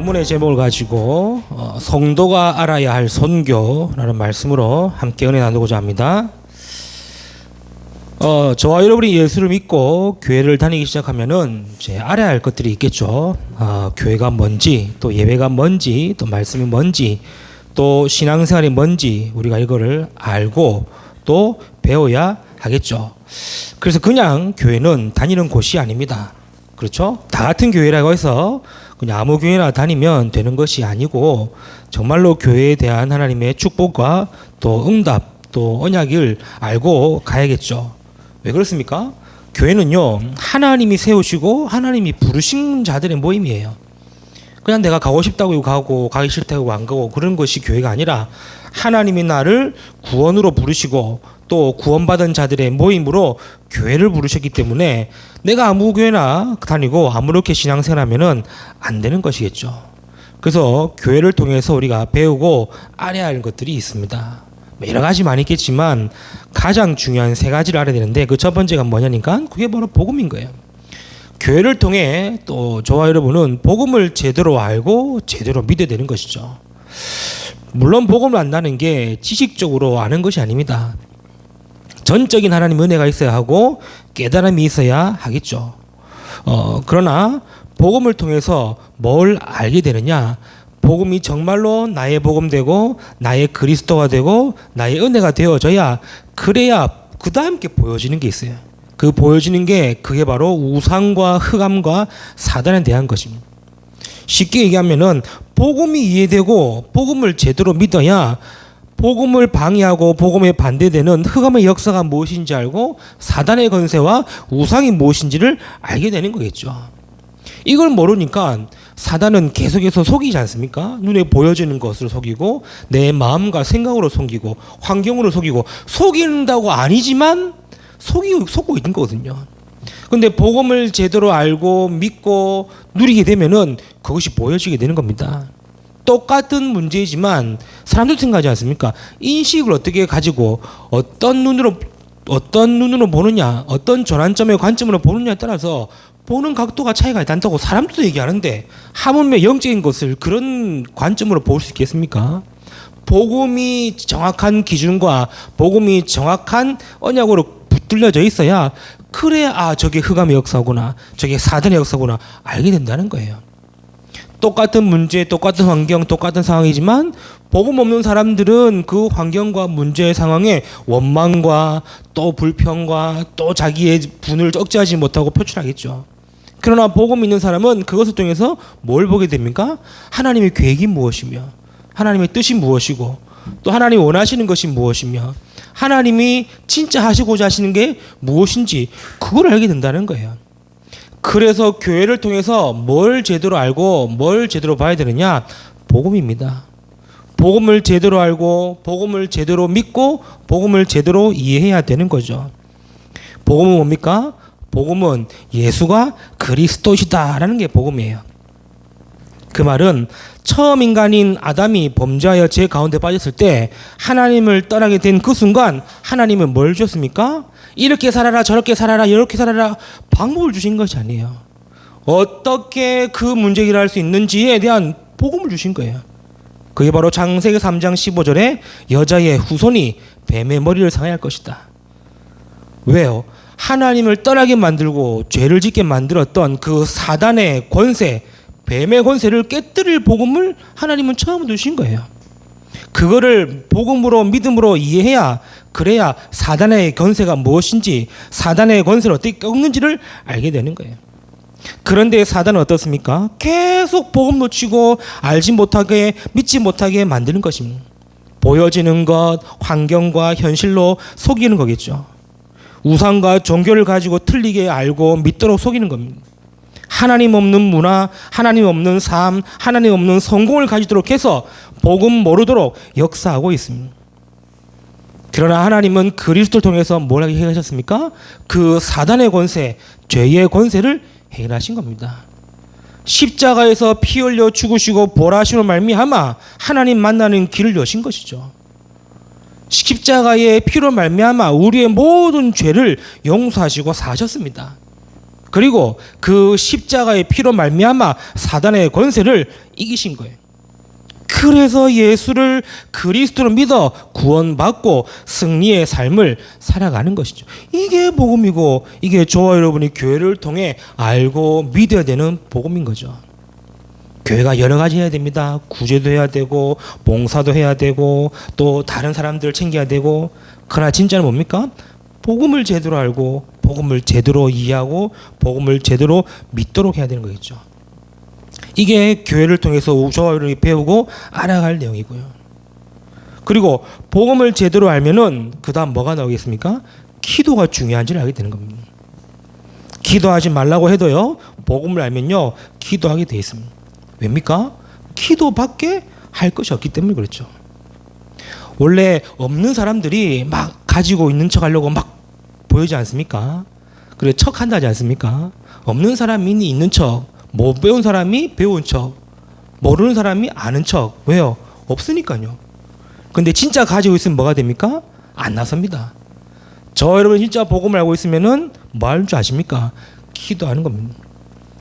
본문의 제목을 가지고 성도가 알아야 할 선교라는 말씀으로 함께 은혜 나누고자 합니다. 저와 여러분이 예수를 믿고 교회를 다니기 시작하면은 이제 알아야 할 것들이 있겠죠. 교회가 뭔지, 또 예배가 뭔지, 또 말씀이 뭔지, 또 신앙생활이 뭔지 우리가 이거를 알고 또 배워야 하겠죠. 그래서 그냥 교회는 다니는 곳이 아닙니다. 그렇죠? 다 같은 교회라고 해서 그냥 아무 교회나 다니면 되는 것이 아니고 정말로 교회에 대한 하나님의 축복과 또 응답 또 언약을 알고 가야겠죠. 왜 그렇습니까? 교회는요, 하나님이 세우시고 하나님이 부르신 자들의 모임이에요. 그냥 내가 가고 싶다고 가고 가기 싫다고 안 가고 그런 것이 교회가 아니라 하나님이 나를 구원으로 부르시고 또 구원받은 자들의 모임으로 교회를 부르셨기 때문에 내가 아무 교회나 다니고 아무렇게 신앙생활하면은 안 되는 것이겠죠. 그래서 교회를 통해서 우리가 배우고 알아야 할 것들이 있습니다. 여러 가지 많이 있겠지만 가장 중요한 세 가지를 알아야 되는데 그 첫 번째가 뭐냐니까 그게 바로 복음인 거예요. 교회를 통해 또 저와 여러분은 복음을 제대로 알고 제대로 믿어야 되는 것이죠. 물론 복음을 안다는 게 지식적으로 아는 것이 아닙니다. 전적인 하나님 은혜가 있어야 하고 깨달음이 있어야 하겠죠. 그러나 복음을 통해서 뭘 알게 되느냐? 복음이 정말로 나의 복음 되고 나의 그리스도가 되고 나의 은혜가 되어져야 그래야 그 다음 게 보여지는 게 있어요. 그 보여지는 게 그게 바로 우상과 흑암과 사단에 대한 것입니다. 쉽게 얘기하면은 복음이 이해되고 복음을 제대로 믿어야 복음을 방해하고 복음에 반대되는 흑암의 역사가 무엇인지 알고 사단의 권세와 우상이 무엇인지를 알게 되는 거겠죠. 이걸 모르니까 사단은 계속해서 속이지 않습니까? 눈에 보여지는 것으로 속이고 내 마음과 생각으로 속이고 환경으로 속이고 속인다고 아니지만 속고 있는 거거든요. 근데 복음을 제대로 알고 믿고 누리게 되면은 그것이 보여지게 되는 겁니다. 똑같은 문제이지만 사람들 생각하지 않습니까? 인식을 어떻게 가지고 어떤 눈으로 보느냐, 어떤 전환점의 관점으로 보느냐에 따라서 보는 각도가 차이가 난다고 사람들도 얘기하는데 하물며 영적인 것을 그런 관점으로 볼 수 있겠습니까? 복음이 정확한 기준과 복음이 정확한 언약으로 붙들려져 있어야 그래야 저게 흑암의 역사구나, 저게 사단의 역사구나 알게 된다는 거예요. 똑같은 문제, 똑같은 환경, 똑같은 상황이지만 복음 없는 사람들은 그 환경과 문제의 상황에 원망과 또 불평과 또 자기의 분을 억제하지 못하고 표출하겠죠. 그러나 복음 있는 사람은 그것을 통해서 뭘 보게 됩니까? 하나님의 계획이 무엇이며 하나님의 뜻이 무엇이고 또 하나님이 원하시는 것이 무엇이며 하나님이 진짜 하시고자 하시는 게 무엇인지 그걸 알게 된다는 거예요. 그래서 교회를 통해서 뭘 제대로 알고 뭘 제대로 봐야 되느냐? 복음입니다. 복음을 제대로 알고 복음을 제대로 믿고 복음을 제대로 이해해야 되는 거죠. 복음은 뭡니까? 복음은 예수가 그리스도시다라는 게 복음이에요. 그 말은 처음 인간인 아담이 범죄하여 죄 가운데 빠졌을 때 하나님을 떠나게 된 그 순간 하나님은 뭘 주셨습니까? 이렇게 살아라 저렇게 살아라 이렇게 살아라 방법을 주신 것이 아니에요. 어떻게 그 문제 해결할 수 있는지에 대한 복음을 주신 거예요. 그게 바로 창세기 3장 15절에 여자의 후손이 뱀의 머리를 상하게 할 것이다. 왜요? 하나님을 떠나게 만들고 죄를 짓게 만들었던 그 사단의 권세, 뱀의 권세를 깨뜨릴 복음을 하나님은 처음 주신 거예요. 그거를 복음으로 믿음으로 이해해야 그래야 사단의 권세가 무엇인지 사단의 권세를 어떻게 꺾는지를 알게 되는 거예요. 그런데 사단은 어떻습니까? 계속 복음 놓치고 알지 못하게 믿지 못하게 만드는 것입니다. 보여지는 것, 환경과 현실로 속이는 거겠죠. 우상과 종교를 가지고 틀리게 알고 믿도록 속이는 겁니다. 하나님 없는 문화, 하나님 없는 삶, 하나님 없는 성공을 가지도록 해서 복음 모르도록 역사하고 있습니다. 그러나 하나님은 그리스도를 통해서 뭘 하게 해결하셨습니까? 그 사단의 권세, 죄의 권세를 해결하신 겁니다. 십자가에서 피 흘려 죽으시고 보라심으로 말미암아 하나님 만나는 길을 여신 것이죠. 십자가의 피로 말미암아 우리의 모든 죄를 용서하시고 사셨습니다. 그리고 그 십자가의 피로 말미암아 사단의 권세를 이기신 거예요. 그래서 예수를 그리스도로 믿어 구원받고 승리의 삶을 살아가는 것이죠. 이게 복음이고, 이게 저와 여러분이 교회를 통해 알고 믿어야 되는 복음인 거죠. 교회가 여러 가지 해야 됩니다. 구제도 해야 되고, 봉사도 해야 되고, 또 다른 사람들 챙겨야 되고. 그러나 진짜는 뭡니까? 복음을 제대로 알고, 복음을 제대로 이해하고, 복음을 제대로 믿도록 해야 되는 거겠죠. 이게 교회를 통해서 저와 여러분이 배우고 알아갈 내용이고요. 그리고 복음을 제대로 알면은 그 다음 뭐가 나오겠습니까? 기도가 중요한지를 알게 되는 겁니다. 기도하지 말라고 해도요, 복음을 알면요, 기도하게 돼 있습니다. 왜입니까? 기도밖에 할 것이 없기 때문에 그렇죠. 원래 없는 사람들이 막 가지고 있는 척 하려고 막 보이지 않습니까? 그래, 척 한다지 않습니까? 없는 사람이 있는 척, 못 배운 사람이 배운 척, 모르는 사람이 아는 척. 왜요? 없으니까요. 근데 진짜 가지고 있으면 뭐가 됩니까? 안 나섭니다. 저 여러분 진짜 복음을 알고 있으면은 뭐 하는 줄 아십니까? 기도하는 겁니다.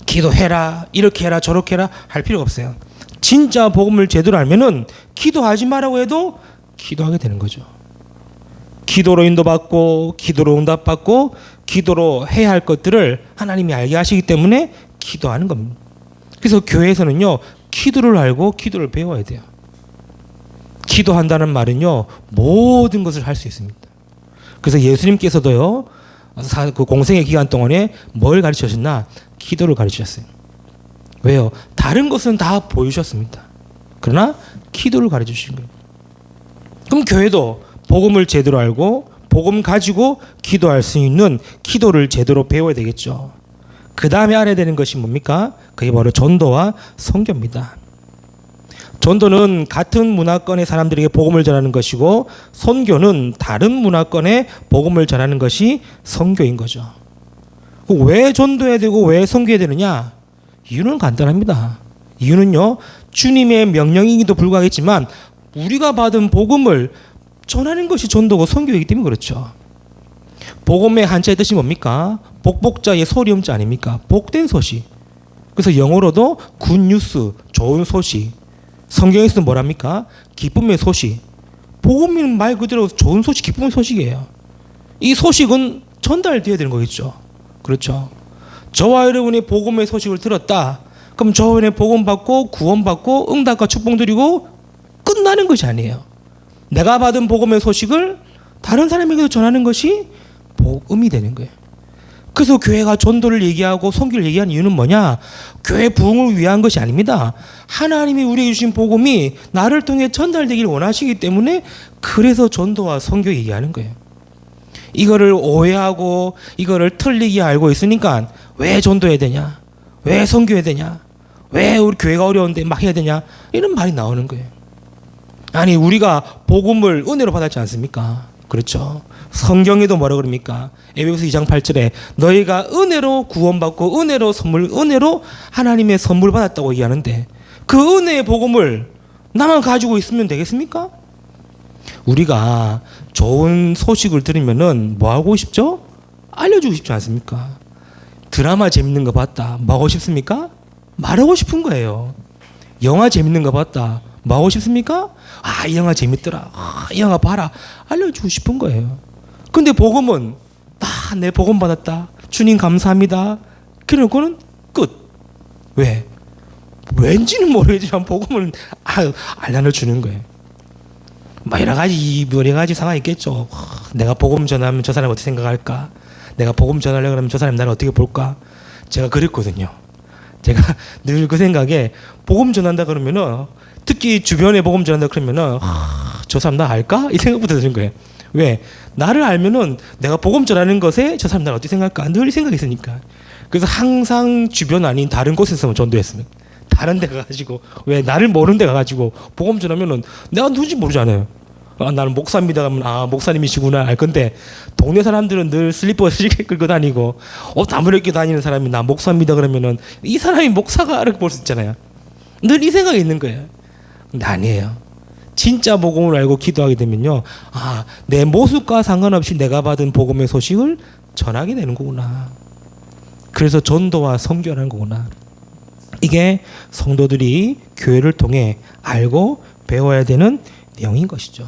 기도해라, 이렇게 해라, 저렇게 해라 할 필요가 없어요. 진짜 복음을 제대로 알면은 기도하지 말라고 해도 기도하게 되는 거죠. 기도로 인도받고, 기도로 응답받고, 기도로 해야 할 것들을 하나님이 알게 하시기 때문에 기도하는 겁니다. 그래서 교회에서는요, 기도를 알고 기도를 배워야 돼요. 기도한다는 말은요, 모든 것을 할 수 있습니다. 그래서 예수님께서도요, 그 공생의 기간 동안에 뭘 가르치셨나? 기도를 가르치셨어요. 왜요? 다른 것은 다 보여주셨습니다. 그러나 기도를 가르치신 거예요. 그럼 교회도 복음을 제대로 알고 복음 가지고 기도할 수 있는 기도를 제대로 배워야 되겠죠. 그 다음에 알아야 되는 것이 뭡니까? 그게 바로 전도와 선교입니다. 전도는 같은 문화권의 사람들에게 복음을 전하는 것이고, 선교는 다른 문화권에 복음을 전하는 것이 선교인 거죠. 왜 전도해야 되고 왜 선교해야 되느냐? 이유는 간단합니다. 이유는요, 주님의 명령이기도 불구하겠지만 우리가 받은 복음을 전하는 것이 전도고 선교이기 때문에 그렇죠. 복음의 한자의 뜻이 뭡니까? 복복자의 소리음자 아닙니까? 복된 소식. 그래서 영어로도 굿뉴스, 좋은 소식. 성경에서는 뭐랍니까? 기쁨의 소식. 복음은 말 그대로 좋은 소식, 기쁨의 소식이에요. 이 소식은 전달되어야 되는 거겠죠. 그렇죠. 저와 여러분이 복음의 소식을 들었다. 그럼 저와 여러분이 복음 받고 구원 받고 응답과 축복 드리고 끝나는 것이 아니에요. 내가 받은 복음의 소식을 다른 사람에게도 전하는 것이 복음이 되는 거예요. 그래서 교회가 전도를 얘기하고 선교를 얘기하는 이유는 뭐냐? 교회 부흥을 위한 것이 아닙니다. 하나님이 우리에게 주신 복음이 나를 통해 전달되기를 원하시기 때문에 그래서 전도와 선교 얘기하는 거예요. 이거를 오해하고 이거를 틀리게 알고 있으니까 왜 전도해야 되냐? 왜 선교해야 되냐? 왜 우리 교회가 어려운데 막 해야 되냐? 이런 말이 나오는 거예요. 아니, 우리가 복음을 은혜로 받았지 않습니까? 그렇죠. 성경에도 뭐라 그럽니까? 에베소서 2장 8절에 너희가 은혜로 구원받고 은혜로 하나님의 선물 받았다고 얘기하는데, 그 은혜의 복음을 나만 가지고 있으면 되겠습니까? 우리가 좋은 소식을 들으면은 뭐 하고 싶죠? 알려주고 싶지 않습니까? 드라마 재밌는 거 봤다. 뭐 하고 싶습니까? 말하고 싶은 거예요. 영화 재밌는 거 봤다. 뭐 하고 싶습니까? 아, 이 영화 재밌더라. 아, 이 영화 봐라. 알려주고 싶은 거예요. 근데 복음은 내 복음 받았다. 주님 감사합니다. 그러고는 끝. 왜? 왠지는 모르겠지만 복음은 알려주는 거예요. 뭐 여러 가지 상황이 있겠죠. 내가 복음 전하면 저 사람 어떻게 생각할까? 내가 복음 전하려고 하면 저 사람 나를 어떻게 볼까? 제가 그랬거든요. 제가 늘 그 생각에 복음 전한다 그러면은, 특히 주변에 복음 전한다 그러면은 저 사람 나 알까? 이 생각부터 드는 거예요. 왜? 나를 알면은 내가 복음 전하는 것에 저 사람 나를 어떻게 생각할까? 늘 생각이 있으니까. 그래서 항상 주변 아닌 다른 곳에서 전도했습니다. 다른 데 가가지고. 왜? 나를 모르는 데 가가지고 복음 전하면은 내가 누군지 모르잖아요. 나는 목사입니다 하면 목사님이시구나 알 건데, 동네 사람들은 늘 슬리퍼 시계 끌고 다니고 옷 아무렇게 다니는 사람이 나 목사입니다 그러면은 이 사람이 목사가 이렇게 볼 수 있잖아요. 늘 이 생각이 있는 거예요. 근데 아니에요. 진짜 복음을 알고 기도하게 되면요, 내 모습과 상관없이 내가 받은 복음의 소식을 전하게 되는 거구나. 그래서 전도와 선교라는 거구나. 이게 성도들이 교회를 통해 알고 배워야 되는 내용인 것이죠.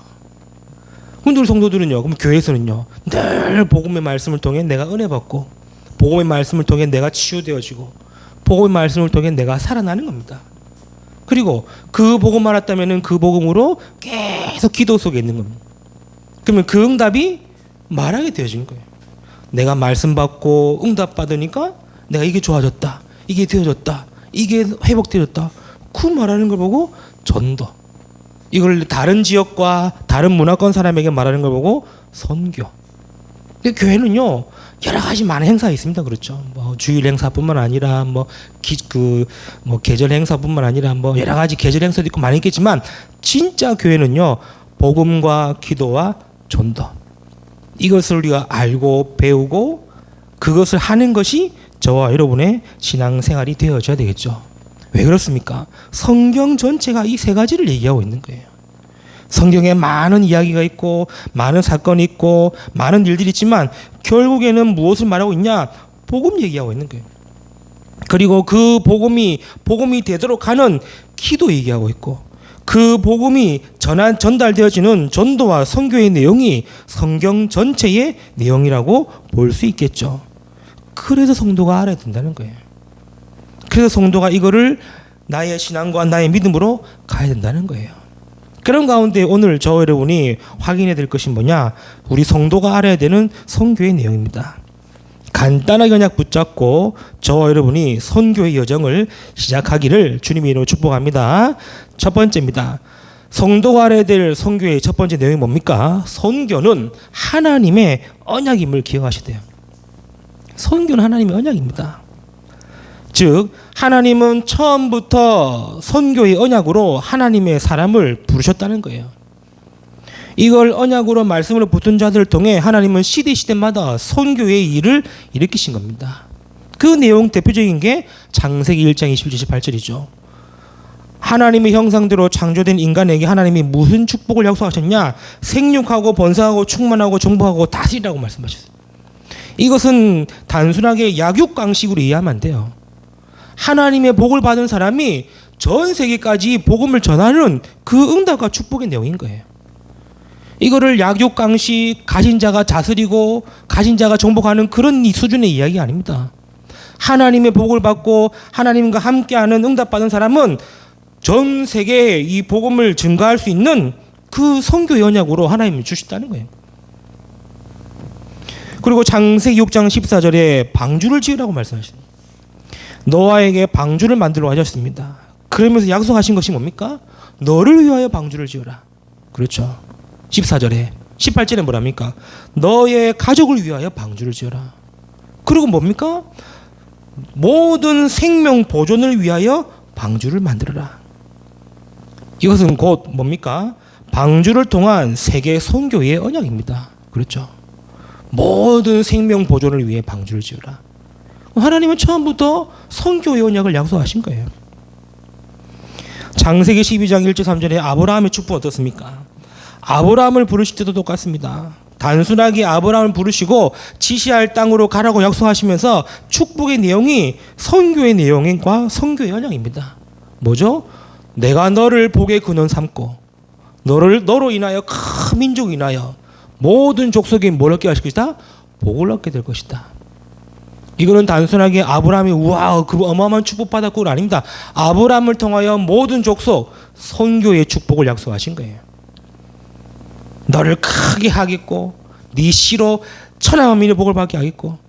근데 우리 성도들은요, 그럼 교회에서는요, 늘 복음의 말씀을 통해 내가 은혜 받고, 복음의 말씀을 통해 내가 치유되어지고, 복음의 말씀을 통해 내가 살아나는 겁니다. 그리고 그 복음 알았다면은 그 복음으로 계속 기도 속에 있는 겁니다. 그러면 그 응답이 말하게 되어진 거예요. 내가 말씀 받고 응답 받으니까 내가 이게 좋아졌다, 이게 되어졌다, 이게 회복되었다. 그 말하는 걸 보고 전도. 이걸 다른 지역과 다른 문화권 사람에게 말하는 걸 보고 선교. 교회는요, 여러 가지 많은 행사가 있습니다. 그렇죠. 뭐 주일 행사뿐만 아니라 계절 행사뿐만 아니라 여러 가지 계절 행사도 있고 많이 있겠지만, 진짜 교회는요, 복음과 기도와 전도. 이것을 우리가 알고 배우고 그것을 하는 것이 저와 여러분의 신앙생활이 되어져야 되겠죠. 왜 그렇습니까? 성경 전체가 이 세 가지를 얘기하고 있는 거예요. 성경에 많은 이야기가 있고 많은 사건이 있고 많은 일들이 있지만 결국에는 무엇을 말하고 있냐? 복음 얘기하고 있는 거예요. 그리고 그 복음이 되도록 하는 기도 얘기하고 있고, 그 복음이 전달되어지는 전도와 선교의 내용이 성경 전체의 내용이라고 볼 수 있겠죠. 그래서 성도가 알아야 된다는 거예요. 그래서 성도가 이거를 나의 신앙과 나의 믿음으로 가야 된다는 거예요. 그런 가운데 오늘 저 여러분이 확인해야 될 것이 뭐냐? 우리 성도가 알아야 되는 선교의 내용입니다. 간단하게 그냥 붙잡고 저와 여러분이 선교의 여정을 시작하기를 주님의 이름으로 축복합니다. 첫 번째입니다. 성도가 알아야 될 선교의 첫 번째 내용이 뭡니까? 선교는 하나님의 언약임을 기억하셔야 돼요. 선교는 하나님의 언약입니다. 즉 하나님은 처음부터 선교의 언약으로 하나님의 사람을 부르셨다는 거예요. 이걸 언약으로 말씀으로 붙은 자들을 통해 하나님은 시대마다 선교의 일을 일으키신 겁니다. 그 내용 대표적인 게 창세기 1장 27, 28절이죠. 하나님의 형상대로 창조된 인간에게 하나님이 무슨 축복을 약속하셨냐? 생육하고 번성하고 충만하고 정복하고 다스리라고 말씀하셨어요. 이것은 단순하게 약육강식으로 이해하면 안 돼요. 하나님의 복을 받은 사람이 전 세계까지 복음을 전하는 그 응답과 축복의 내용인 거예요. 이거를 약육강식, 가진 자가 다스리고 가진 자가 정복하는 그런 수준의 이야기가 아닙니다. 하나님의 복을 받고 하나님과 함께하는 응답받은 사람은 전 세계에 이 복음을 증가할 수 있는 그 선교의 언약으로 하나님이 주셨다는 거예요. 그리고 창세기 6장 14절에 방주를 지으라고 말씀하십니다. 노아에게 방주를 만들어 하셨습니다. 그러면서 약속하신 것이 뭡니까? 너를 위하여 방주를 지어라. 그렇죠. 14절에 18절에 뭐랍니까? 너의 가족을 위하여 방주를 지어라. 그리고 뭡니까? 모든 생명 보존을 위하여 방주를 만들어라. 이것은 곧 뭡니까? 방주를 통한 세계 선교의 언약입니다. 그렇죠. 모든 생명 보존을 위해 방주를 지어라. 하나님은 처음부터 선교의 언약을 약속하신 거예요. 창세기 12장 1절 3절에 아브라함의 축복은 어떻습니까? 아브라함을 부르실 때도 똑같습니다. 단순하게 아브라함을 부르시고 지시할 땅으로 가라고 약속하시면서 축복의 내용이 선교의 내용과 선교의 언약입니다. 뭐죠? 내가 너를 복의 근원 삼고 너로 인하여 큰 민족을 인하여 모든 족속에 뭘 얻게 하실 것이다? 복을 얻게 될 것이다. 이거는 단순하게 아브라함이 우와 그 어마어마한 축복 받았고 아닙니다. 아브라함을 통하여 모든 족속 선교의 축복을 약속하신 거예요. 너를 크게 하겠고 네 씨로 천하만민의 복을 받게 하겠고.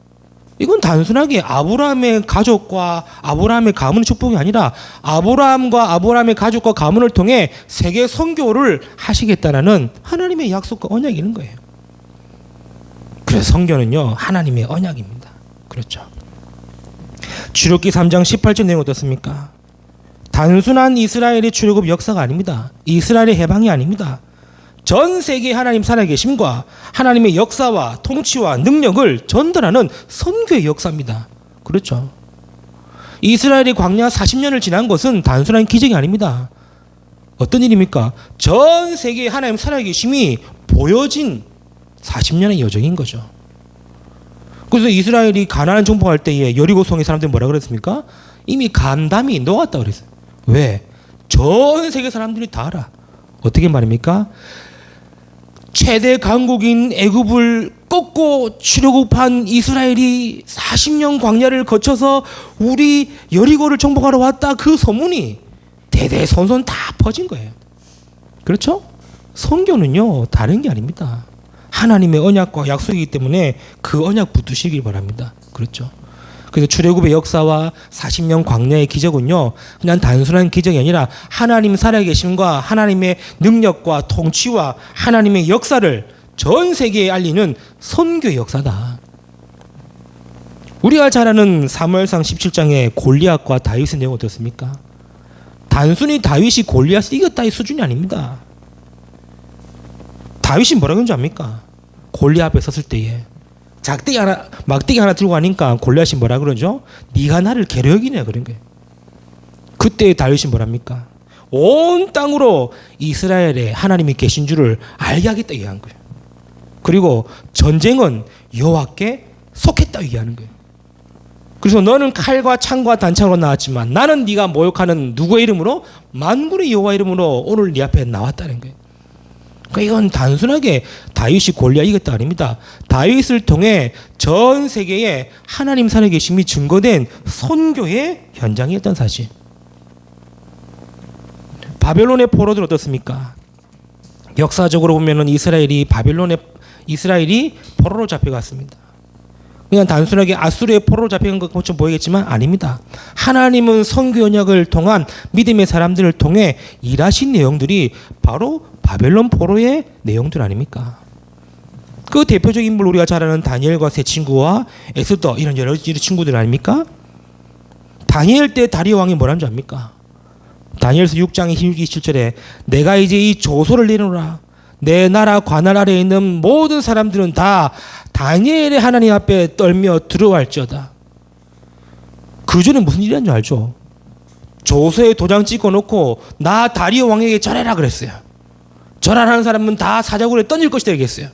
이건 단순하게 아브라함의 가족과 아브라함의 가문의 축복이 아니라 아브라함과 아브라함의 가족과 가문을 통해 세계 선교를 하시겠다라는 하나님의 약속과 언약이 있는 거예요. 그래서 선교는요 하나님의 언약입니다. 그렇죠. 출애굽기 3장 18절 내용 어떻습니까? 단순한 이스라엘의 출애굽 역사가 아닙니다. 이스라엘의 해방이 아닙니다. 전 세계 하나님 살아계심과 하나님의 역사와 통치와 능력을 전달하는 선교의 역사입니다. 그렇죠. 이스라엘이 광야 40년을 지난 것은 단순한 기적이 아닙니다. 어떤 일입니까? 전 세계에 하나님 살아계심이 보여진 40년의 여정인 거죠. 그래서 이스라엘이 가나안 정복할 때에 여리고성의 사람들이 뭐라 그랬습니까? 이미 간담이 녹았다 그랬어요. 왜? 전 세계 사람들이 다 알아. 어떻게 말입니까? 최대 강국인 애굽을 꺾고 출애굽한 이스라엘이 40년 광야를 거쳐서 우리 여리고를 정복하러 왔다. 그 소문이 대대손손 다 퍼진 거예요. 그렇죠? 선교는요 다른 게 아닙니다. 하나님의 언약과 약속이기 때문에 그 언약 붙드시길 바랍니다. 그렇죠? 그래서 출애굽의 역사와 40년 광야의 기적은요 그냥 단순한 기적이 아니라 하나님 살아계심과 하나님의 능력과 통치와 하나님의 역사를 전 세계에 알리는 선교의 역사다. 우리가 잘 아는 사무엘상 17장의 골리앗과 다윗의 내용 어떻습니까? 단순히 다윗이 골리앗을 이겼다 이 수준이 아닙니다. 다윗이 뭐라고 했는지 압니까? 골리앗 앞에 섰을 때에 막대기 하나 들고 가니까 골리앗이 뭐라 그러죠? 네가 나를 괴로 여기네 그런 거예요. 그때 다윗이 뭐랍니까? 온 땅으로 이스라엘에 하나님이 계신 줄을 알게 하겠다 얘기한 거예요. 그리고 전쟁은 여호와께 속했다 얘기하는 거예요. 그래서 너는 칼과 창과 단창으로 나왔지만 나는 네가 모욕하는 누구의 이름으로? 만군의 여호와 이름으로 오늘 네 앞에 나왔다는 거예요. 그러니까 이건 단순하게 다윗이 골리앗 이겼다 아닙니다. 다윗을 통해 전 세계에 하나님 살아계심이 증거된 선교의 현장이었던 사실. 바벨론의 포로들 어떻습니까? 역사적으로 보면은 이스라엘이 포로로 잡혀갔습니다. 그냥 단순하게 아수르의 포로로 잡혀간 것처럼 보이겠지만 아닙니다. 하나님은 선교 언약을 통한 믿음의 사람들을 통해 일하신 내용들이 바로 바벨론 포로의 내용들 아닙니까? 그 대표적인 인물 우리가 잘 아는 다니엘과 세 친구와 에스더 이런 여러 친구들 아닙니까? 다니엘 때 다리오 왕이 뭐라는 줄 압니까? 다니엘서 6장 27절에 내가 이제 이 조소를 내놓으라. 내 나라 관할 아래에 있는 모든 사람들은 다 다니엘의 하나님 앞에 떨며 들어갈지어다. 그 전에 무슨 일이었는 줄 알죠? 조서에 도장 찍어 놓고 나 다리오 왕에게 절해라 그랬어요. 절하라는 사람은 다 사자굴에 던질 것이다 얘기했어요.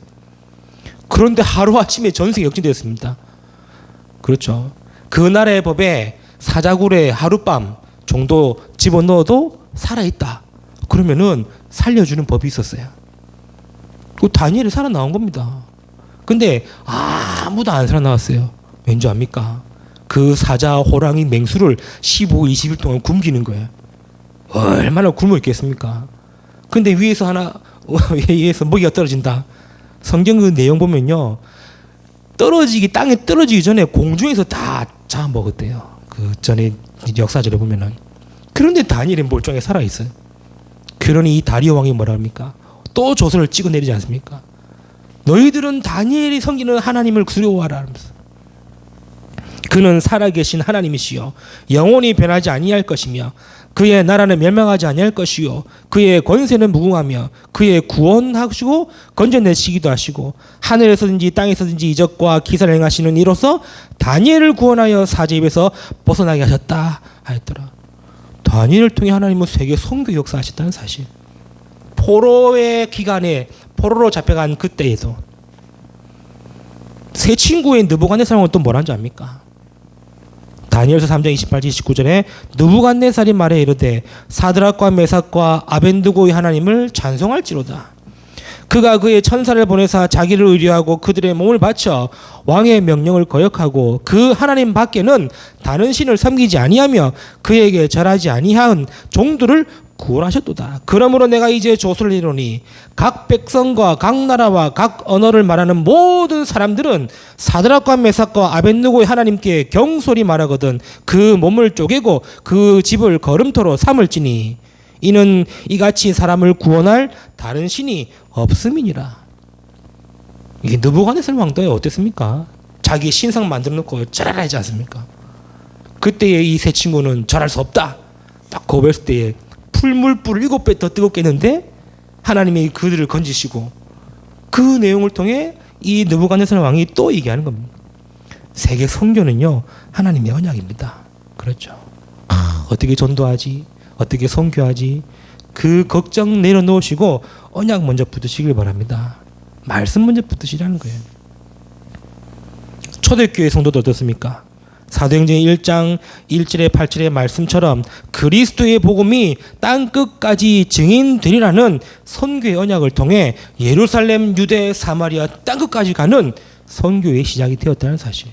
그런데 하루아침에 전세가 역전되었습니다. 그렇죠. 그 나라의 법에 사자굴에 하룻밤 정도 집어넣어도 살아있다. 그러면은 살려주는 법이 있었어요. 그 다니엘이 살아나온 겁니다. 근데 아무도 안 살아나왔어요. 왠지 압니까? 그 사자, 호랑이, 맹수를 15, 20일 동안 굶기는 거예요. 얼마나 굶어 있겠습니까? 근데 위에서 먹이가 떨어진다. 성경 그 내용 보면요. 땅에 떨어지기 전에 공중에서 다 잡아먹었대요. 그 전에 역사절에 보면은. 그런데 다니엘이 멀쩡하게 살아있어요. 그러니 이 다리오 왕이 뭐라 합니까? 또 조선을 찍어내리지 않습니까? 너희들은 다니엘이 섬기는 하나님을 두려워하라 하면서 그는 살아계신 하나님이시여 영원히 변하지 아니할 것이며 그의 나라는 멸망하지 아니할 것이요 그의 권세는 무궁하며 그의 구원하시고 건져내시기도 하시고 하늘에서든지 땅에서든지 이적과 기사를 행하시는 이로써 다니엘을 구원하여 사제 입에서 벗어나게 하셨다 하였더라. 다니엘을 통해 하나님은 세계 선교 역사하셨다는 사실. 포로의 기간에 포로로 잡혀간 그때에도 세 친구의 느부갓네살은 또 뭐라는 줄 압니까? 다니엘서 3장 28절 29절에 느부갓네살이 말해 이르되 사드락과 메삭과 아벤드고의 하나님을 찬송할지로다. 그가 그의 천사를 보내사 자기를 의뢰하고 그들의 몸을 바쳐 왕의 명령을 거역하고 그 하나님 밖에는 다른 신을 섬기지 아니하며 그에게 절하지 아니한 종들을 구원하셨도다. 그러므로 내가 이제 조서를 이루니 각 백성과 각 나라와 각 언어를 말하는 모든 사람들은 사드락과 메삭과 아벳느고의 하나님께 경솔히 말하거든 그 몸을 쪼개고 그 집을 거름토로 삼을지니 이는 이같이 사람을 구원할 다른 신이 없음이니라. 이게 느부갓네살 왕도에 어땠습니까? 자기 신상 만들어 놓고 절하라 하지 않습니까? 그때에 이 세 친구는 절할 수 없다 딱 고백했을 때에 풀물불을 7배 더 뜨겁게 했는데 하나님이 그들을 건지시고 그 내용을 통해 이 느부갓네살 왕이 또 얘기하는 겁니다. 세계 선교는요 하나님의 언약입니다. 그렇죠. 어떻게 전도하지? 어떻게 선교하지? 그 걱정 내려놓으시고 언약 먼저 붙으시길 바랍니다. 말씀 먼저 붙으시라는 거예요. 초대교회 성도도 어떻습니까? 사도행전 1장 1절에 8절의 말씀처럼 그리스도의 복음이 땅끝까지 증인되리라는 선교의 언약을 통해 예루살렘, 유대, 사마리아 땅끝까지 가는 선교의 시작이 되었다는 사실.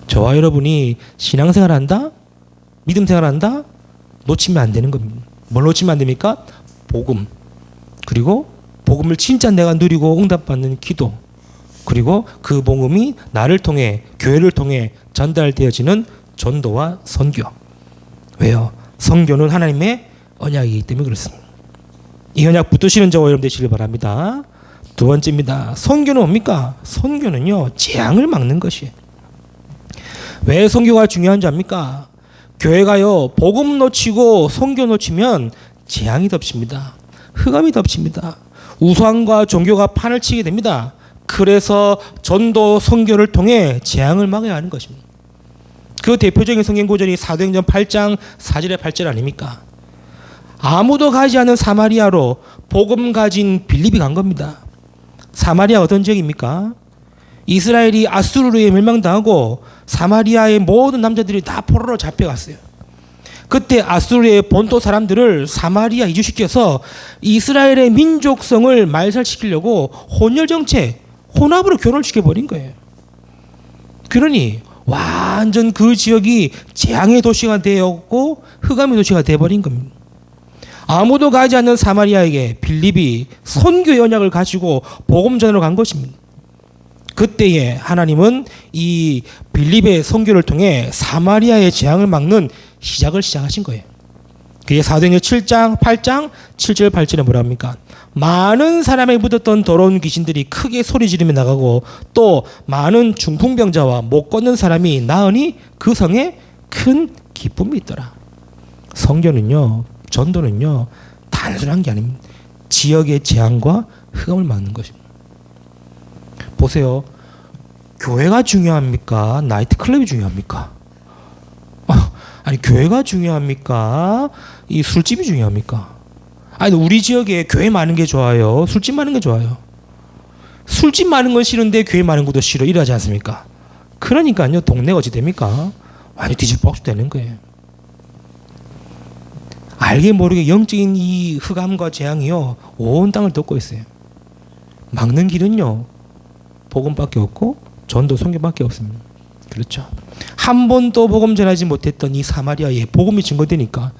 저와 여러분이 신앙생활한다? 믿음생활한다? 놓치면 안 되는 겁니다. 뭘 놓치면 안 됩니까? 복음. 그리고 복음을 진짜 내가 누리고 응답받는 기도. 그리고 그 복음이 나를 통해, 교회를 통해 전달되어지는 전도와 선교. 왜요? 선교는 하나님의 언약이기 때문에 그렇습니다. 이 언약 붙드시는 저와 여러분 되시길 바랍니다. 두 번째입니다. 선교는 뭡니까? 선교는요, 재앙을 막는 것이에요. 왜 선교가 중요한지 압니까? 교회가요, 복음 놓치고 선교 놓치면 재앙이 덮칩니다. 흑암이 덮칩니다. 우상과 종교가 판을 치게 됩니다. 그래서 전도 선교를 통해 재앙을 막아야 하는 것입니다. 그 대표적인 성경 구절이 사도행전 8장 4절에 8절 아닙니까? 아무도 가지 않은 사마리아로 복음 가진 빌립이 간 겁니다. 사마리아 어떤 지역입니까? 이스라엘이 아수르에 멸망당하고 사마리아의 모든 남자들이 다 포로로 잡혀갔어요. 그때 아수르의 본토 사람들을 사마리아 이주시켜서 이스라엘의 민족성을 말살시키려고 혼혈정책, 혼합으로 결혼을 시켜버린 거예요. 그러니 완전 그 지역이 재앙의 도시가 되었고 흑암의 도시가 되어버린 겁니다. 아무도 가지 않는 사마리아에게 빌립이 선교의 언약을 가지고 복음 전으로 간 것입니다. 그때에 하나님은 이 빌립의 선교를 통해 사마리아의 재앙을 막는 시작하신 거예요. 그게 사도행전 7장 8장 7절 8절에 뭐라 합니까? 많은 사람에 묻었던 더러운 귀신들이 크게 소리 지르며 나가고 또 많은 중풍병자와 못 걷는 사람이 나으니 그 성에 큰 기쁨이 있더라. 선교는요, 전도는요, 단순한 게 아닙니다. 지역의 재앙과 흑암을 막는 것입니다. 보세요. 교회가 중요합니까? 나이트클럽이 중요합니까? 아니, 교회가 중요합니까? 이 술집이 중요합니까? 아니, 우리 지역에 교회 많은 게 좋아요? 술집 많은 게 좋아요? 술집 많은 건 싫은데 교회 많은 것도 싫어. 이러지 않습니까? 그러니까요, 동네가 어찌 됩니까? 완전 뒤집박수 되는 거예요. 알게 모르게 영적인 이 흑암과 재앙이요, 온 땅을 덮고 있어요. 막는 길은요, 복음밖에 없고 전도 선교밖에 없습니다. 그렇죠. 한 번도 복음 전하지 못했던 이 사마리아에 복음이 증거되니까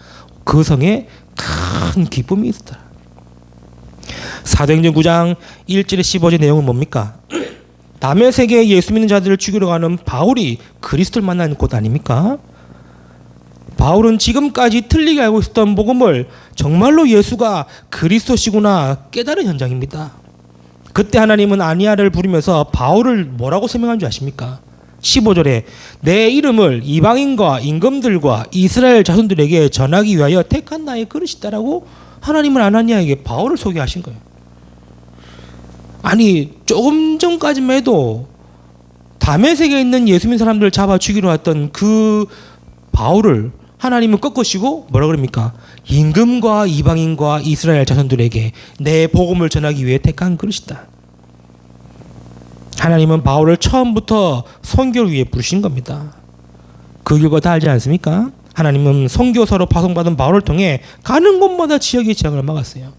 그 성에 큰 기쁨이 있었다. 사도행전 9장 1절에 15절 내용은 뭡니까? 남의 세계에 예수 믿는 자들을 죽이러 가는 바울이 그리스도를 만나는 곳 아닙니까? 바울은 지금까지 틀리게 알고 있었던 복음을 정말로 예수가 그리스도시구나 깨달은 현장입니다. 그때 하나님은 아니아를 부르면서 바울을 뭐라고 설명한 줄 아십니까? 15절에 내 이름을 이방인과 임금들과 이스라엘 자손들에게 전하기 위하여 택한 나의 그릇이다라고 하나님은 아나니아에게 바울을 소개하신 거예요. 아니, 조금 전까지만 해도 다메섹에 있는 예수 믿는 사람들을 잡아 죽이러 왔던 그 바울을 하나님은 꺾으시고 뭐라 그럽니까? 임금과 이방인과 이스라엘 자손들에게 내 복음을 전하기 위해 택한 그릇이다. 하나님은 바울을 처음부터 선교를 위해 부르신 겁니다. 그 결과 다 알지 않습니까? 하나님은 선교사로 파송받은 바울을 통해 가는 곳마다 지역의 재앙을 막았어요.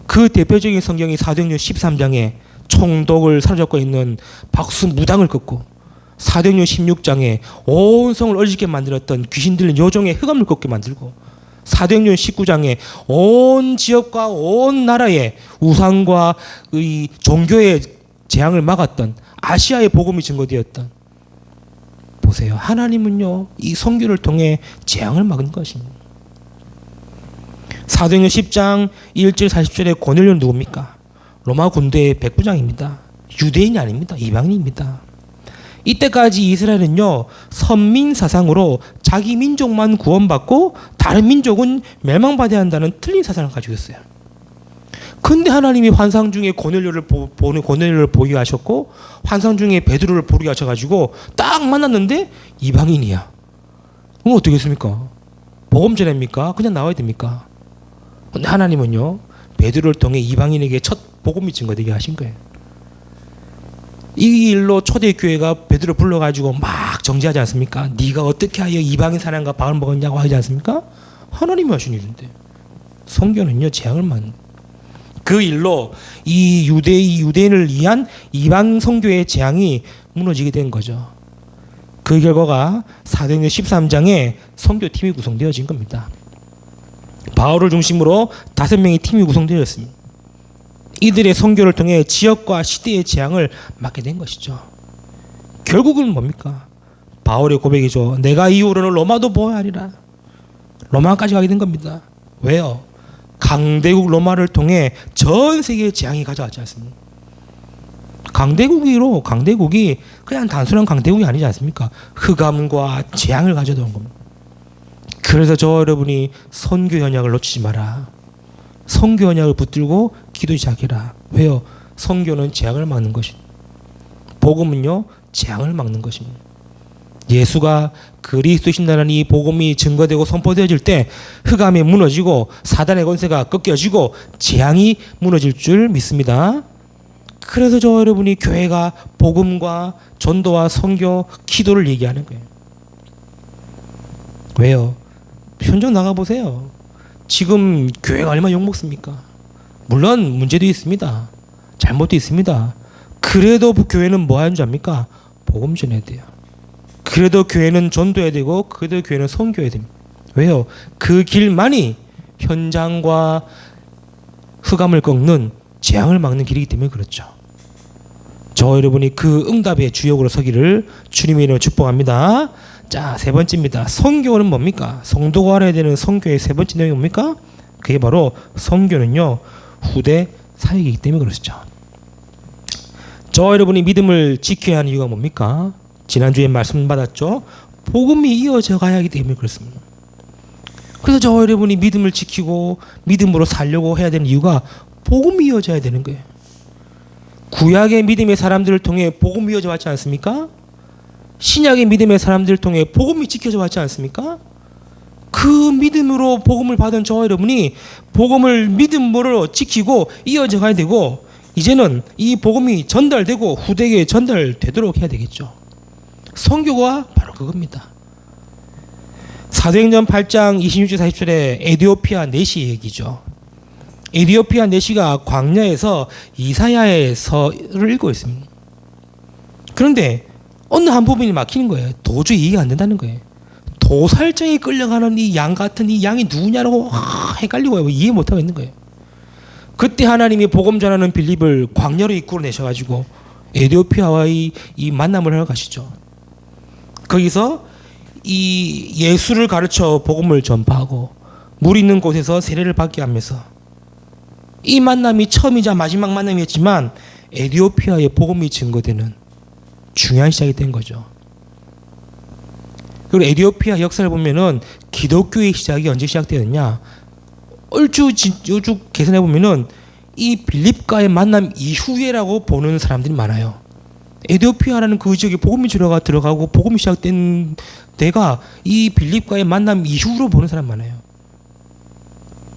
그 대표적인 성경이 사도행전 13장에 총독을 사로잡고 있는 박수무당을 꺾고, 사도행전 16장에 온 성을 어지럽게 만들었던 귀신 들린 여종의 흑암을 꺾게 만들고, 사도행전 19장에 온 지역과 온 나라에 우상과 의 종교의 재앙을 막았던 아시아의 복음이 증거되었던, 보세요. 하나님은요, 이 선교를 통해 재앙을 막은 것입니다. 사도행전 10장 1절 40절에 고넬료는 누굽니까? 로마 군대의 백부장입니다. 유대인이 아닙니다. 이방인입니다. 이때까지 이스라엘은요, 선민 사상으로 자기 민족만 구원받고 다른 민족은 멸망받아야 한다는 틀린 사상을 가지고 있어요. 근데 하나님이 환상 중에 고넬료를 보게 하셨고, 환상 중에 베드로를 보게 하셔가지고 딱 만났는데 이방인이야. 그럼 어떻게 했습니까? 복음 전입니까? 그냥 나와야 됩니까? 근데 하나님은요, 베드로를 통해 이방인에게 첫 복음이 증거되게 하신 거예요. 이 일로 초대교회가 베드로 불러가지고 막 정죄하지 않습니까? 네가 어떻게 하여 이방인 사람과 밥을 먹었냐고 하지 않습니까? 하나님이 하신 일인데 성경은요 재앙을 받는 그 일로 이 유대인을 위한 이방 선교의 재앙이 무너지게 된 거죠. 그 결과가 사도행전 13장에 선교팀이 구성되어진 겁니다. 바울을 중심으로 5명의 팀이 구성되었습니다. 이들의 선교를 통해 지역과 시대의 재앙을 막게 된 것이죠. 결국은 뭡니까? 바울의 고백이죠. 내가 이후로는 로마도 보아야 하리라. 로마까지 가게 된 겁니다. 왜요? 강대국 로마를 통해 전 세계의 재앙이 가져왔지 않습니까? 강대국이 그냥 단순한 강대국이 아니지 않습니까? 흑암과 재앙을 가져다 온 겁니다. 그래서 저 여러분이 선교 연약을 놓치지 마라. 선교 연약을 붙들고 기도 시작해라. 왜요? 선교는 재앙을 막는 것입니다. 복음은요 재앙을 막는 것입니다. 예수가 그리스도신다는 이 복음이 증거되고 선포되어질 때 흑암이 무너지고 사단의 권세가 꺾여지고 재앙이 무너질 줄 믿습니다. 그래서 저 여러분이 교회가 복음과 전도와 선교, 기도를 얘기하는 거예요. 왜요? 현장 나가보세요. 지금 교회가 얼마나 욕먹습니까? 물론 문제도 있습니다. 잘못도 있습니다. 그래도 교회는 뭐 하는 줄 압니까? 복음 전해야 돼요. 그래도 교회는 전도해야 되고 그래도 교회는 선교해야 됩니다. 왜요? 그 길만이 현장과 흑암을 꺾는 재앙을 막는 길이기 때문에 그렇죠. 저 여러분이 그 응답의 주역으로 서기를 주님의 이름으로 축복합니다. 자, 세 번째입니다. 선교는 뭡니까? 성도가 알아야 되는 선교의 세 번째 내용이 뭡니까? 그게 바로 선교는요 후대 사역이기 때문에 그렇죠. 저 여러분이 믿음을 지켜야 하는 이유가 뭡니까? 지난주에 말씀 받았죠. 복음이 이어져 가야 하기 때문에 그렇습니다. 그래서 저 여러분이 믿음을 지키고 믿음으로 살려고 해야 되는 이유가 복음이 이어져야 되는 거예요. 구약의 믿음의 사람들을 통해 복음이 이어져 왔지 않습니까? 신약의 믿음의 사람들을 통해 복음이 지켜져 왔지 않습니까? 그 믿음으로 복음을 받은 저 여러분이 복음을 믿음으로 지키고 이어져 가야 되고 이제는 이 복음이 전달되고 후대에 전달되도록 해야 되겠죠. 선교가 바로 그겁니다. 사도행전 8장 26절 40절에 에디오피아 내시 얘기죠. 에디오피아 내시가 광야에서 이사야의 서를 읽고 있습니다. 그런데 어느 한 부분이 막히는 거예요. 도저히 이해가 안 된다는 거예요. 도살장에 끌려가는 이 양 같은 이 양이 누구냐고 헷갈리고 이해 못하고 있는 거예요. 그때 하나님이 복음 전하는 빌립을 광야로 이끌어 내셔가지고 에디오피아와의 이 만남을 하러 가시죠. 거기서 이 예수를 가르쳐 복음을 전파하고 물 있는 곳에서 세례를 받게 하면서 이 만남이 처음이자 마지막 만남이었지만 에디오피아의 복음이 증거되는 중요한 시작이 된 거죠. 그리고 에디오피아 역사를 보면은 기독교의 시작이 언제 시작되었냐? 얼추 계산해 보면은 이 빌립과의 만남 이후에라고 보는 사람들이 많아요. 에디오피아라는 그 지역에 복음이 들어가고 복음이 시작된 데가 이 빌립과의 만남 이후로 보는 사람 많아요.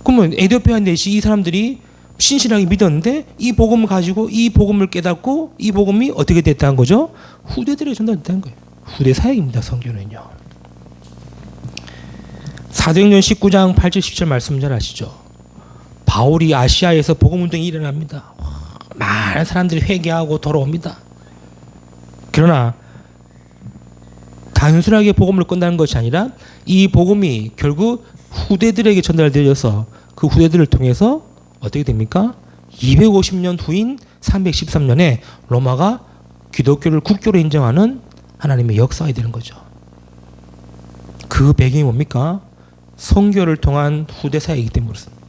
그러면 에디오피아 내시 이 사람들이 신실하게 믿었는데 이 복음을 가지고 이 복음을 깨닫고 이 복음이 어떻게 됐다는 거죠? 후대들에게 전달됐다는 거예요. 후대 사역입니다. 선교는요. 사도행전 19장 8절 10절 말씀 잘 아시죠? 바울이 아시아에서 복음 운동이 일어납니다. 많은 사람들이 회개하고 돌아옵니다. 그러나 단순하게 복음을 건다는 것이 아니라 이 복음이 결국 후대들에게 전달되어서 그 후대들을 통해서 어떻게 됩니까? 250년 후인 313년에 로마가 기독교를 국교로 인정하는 하나님의 역사가 되는 거죠. 그 배경이 뭡니까? 선교를 통한 후대 사역이기 때문에 그렇습니다.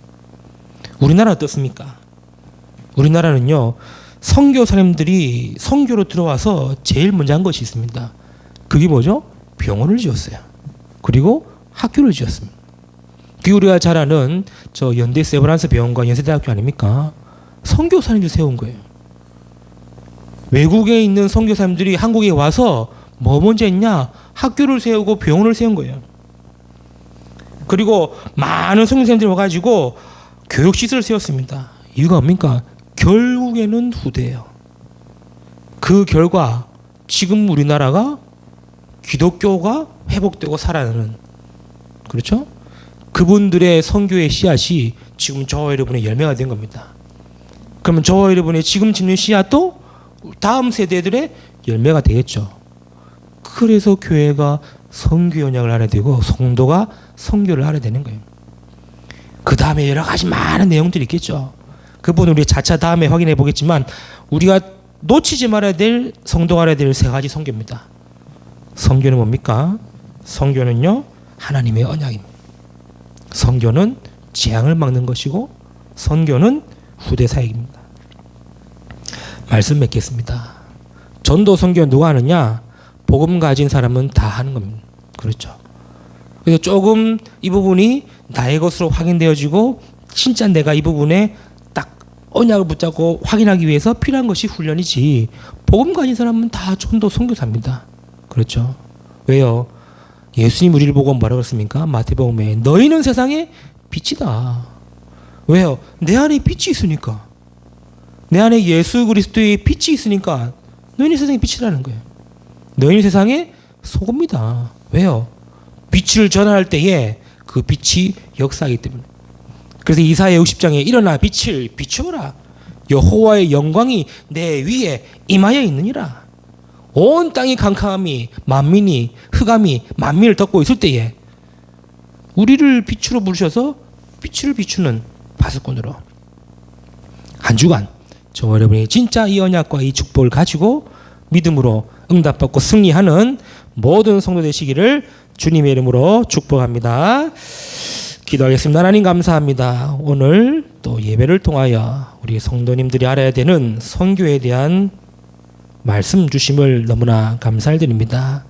우리나라 어떻습니까? 우리나라는요 선교사님들이 선교로 들어와서 제일 먼저 한 것이 있습니다. 그게 뭐죠? 병원을 지었어요. 그리고 학교를 지었습니다. 그게 우리가 잘 아는 저 연대 세브란스 병원과 연세대학교 아닙니까? 선교사님들 세운 거예요. 외국에 있는 선교사님들이 한국에 와서 뭐 먼저 했냐? 학교를 세우고 병원을 세운 거예요. 그리고 많은 선교사님들이 와가지고 교육시설을 세웠습니다. 이유가 뭡니까? 결국에는 후대예요. 그 결과 지금 우리나라가 기독교가 회복되고 살아나는, 그렇죠? 그분들의 선교의 씨앗이 지금 저와 여러분의 열매가 된 겁니다. 그러면 저와 여러분의 지금 짓는 씨앗도 다음 세대들의 열매가 되겠죠. 그래서 교회가 선교 연약을 하게 되고 성도가 선교를 하게 되는 거예요. 그 다음에 여러 가지 많은 내용들이 있겠죠. 그 부분은 우리 자차 다음에 확인해 보겠지만, 우리가 놓치지 말아야 될, 성도가 알아야 될 세 가지 선교입니다. 선교는 뭡니까? 선교는요, 하나님의 언약입니다. 선교는 재앙을 막는 것이고, 선교는 후대 사역입니다. 말씀 맺겠습니다. 전도 선교 누가 하느냐? 복음 가진 사람은 다 하는 겁니다. 그렇죠. 그래서 조금 이 부분이 나의 것으로 확인되어지고, 진짜 내가 이 부분에 딱 언약을 붙잡고 확인하기 위해서 필요한 것이 훈련이지, 복음 가진 사람은 다 전도 선교사입니다. 그렇죠. 왜요? 예수님 우리를 보고 뭐라고 했습니까? 마태복음에 너희는 세상의 빛이다. 왜요? 내 안에 빛이 있으니까. 내 안에 예수 그리스도의 빛이 있으니까 너희는 세상의 빛이라는 거예요. 너희는 세상의 소금이다. 왜요? 빛을 전할 때에 그 빛이 역사하기 때문에. 그래서 이사야 60장에 일어나 빛을 비추어라. 여호와의 영광이 내 위에 임하여 있느니라. 온 땅이 캄캄함이, 만민이, 흑암이 만민을 덮고 있을 때에 우리를 빛으로 부르셔서 빛을 비추는 파수꾼으로 한 주간 저와 여러분이 진짜 이 언약과 이 축복을 가지고 믿음으로 응답받고 승리하는 모든 성도 되시기를 주님의 이름으로 축복합니다. 기도하겠습니다. 하나님 감사합니다. 오늘 또 예배를 통하여 우리 성도님들이 알아야 되는 선교에 대한 말씀 주심을 너무나 감사드립니다.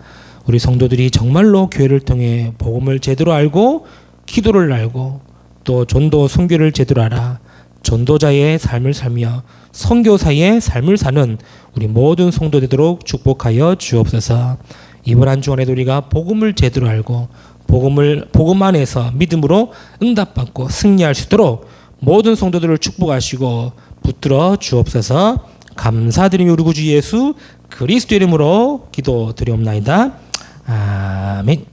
우리 성도들이 정말로 교회를 통해 복음을 제대로 알고 기도를 알고 또 전도 선교를 제대로 알아 전도자의 삶을 살며 선교사의 삶을 사는 우리 모든 성도 되도록 축복하여 주옵소서. 이번 한 주간에도 우리가 복음을 제대로 알고 복음 안에서 믿음으로 응답받고 승리할 수 있도록 모든 성도들을 축복하시고 붙들어 주옵소서. 감사드리며 우리 구주 예수 그리스도 이름으로 기도드리옵나이다. 아멘.